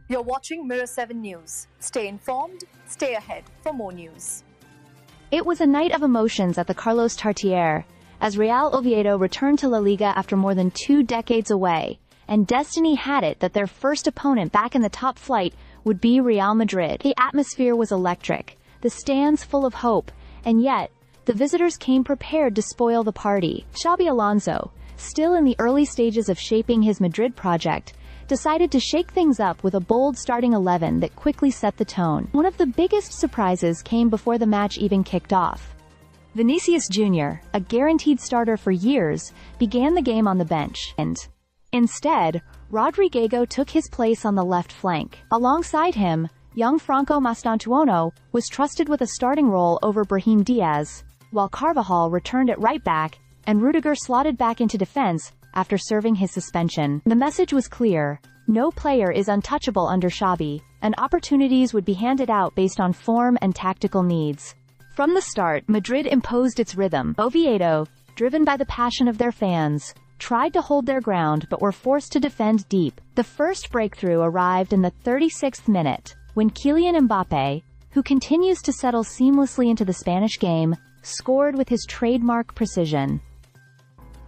You're watching Mirror 7 News. Stay informed, stay ahead for more news. It was a night of emotions at the Carlos Tartiere, as Real Oviedo returned to La Liga after more than 2 decades away, and destiny had it that their first opponent back in the top flight would be Real Madrid. The atmosphere was electric, the stands full of hope, and yet, the visitors came prepared to spoil the party. Xabi Alonso, still in the early stages of shaping his Madrid project, decided to shake things up with a bold starting 11 that quickly set the tone. One of the biggest surprises came before the match even kicked off. Vinicius Jr., a guaranteed starter for years, began the game on the bench, and instead, Rodrigo took his place on the left flank. Alongside him, young Franco Mastantuono was trusted with a starting role over Brahim Diaz, while Carvajal returned at right back, and Rudiger slotted back into defense after serving his suspension. The message was clear: no player is untouchable under Xabi, and opportunities would be handed out based on form and tactical needs. From the start, Madrid imposed its rhythm. Oviedo, driven by the passion of their fans, tried to hold their ground but were forced to defend deep. The first breakthrough arrived in the 36th minute, when Kylian Mbappé, who continues to settle seamlessly into the Spanish game, scored with his trademark precision.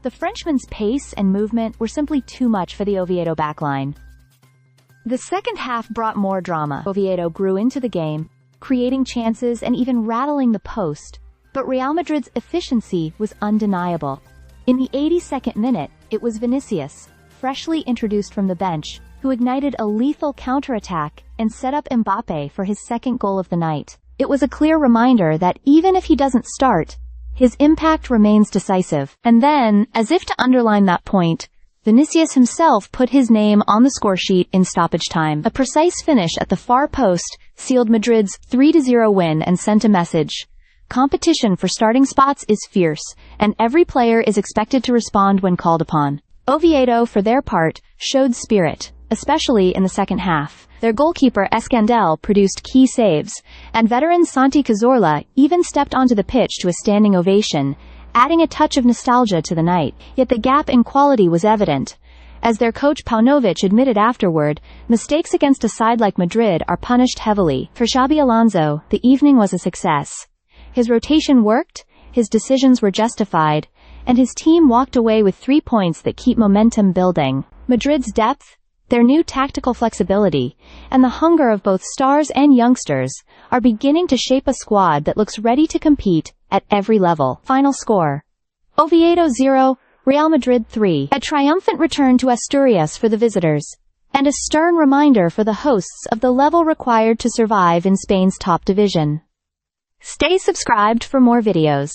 The Frenchman's pace and movement were simply too much for the Oviedo backline. The second half brought more drama. Oviedo grew into the game, creating chances and even rattling the post, but Real Madrid's efficiency was undeniable. In the 82nd minute, it was Vinicius, freshly introduced from the bench, who ignited a lethal counterattack and set up Mbappé for his second goal of the night. It was a clear reminder that even if he doesn't start, his impact remains decisive. And then, as if to underline that point, Vinicius himself put his name on the scoresheet in stoppage time. A precise finish at the far post sealed Madrid's 3-0 win and sent a message: competition for starting spots is fierce, and every player is expected to respond when called upon. Oviedo, for their part, showed spirit, especially in the second half. Their goalkeeper Escandel produced key saves, and veteran Santi Cazorla even stepped onto the pitch to a standing ovation, adding a touch of nostalgia to the night. Yet the gap in quality was evident. As their coach Paunovic admitted afterward, mistakes against a side like Madrid are punished heavily. For Xabi Alonso, the evening was a success. His rotation worked, his decisions were justified, and his team walked away with 3 points that keep momentum building. Madrid's depth, their new tactical flexibility, and the hunger of both stars and youngsters are beginning to shape a squad that looks ready to compete at every level. Final score: Oviedo 0, Real Madrid 3. A triumphant return to Asturias for the visitors, and a stern reminder for the hosts of the level required to survive in Spain's top division. Stay subscribed for more videos.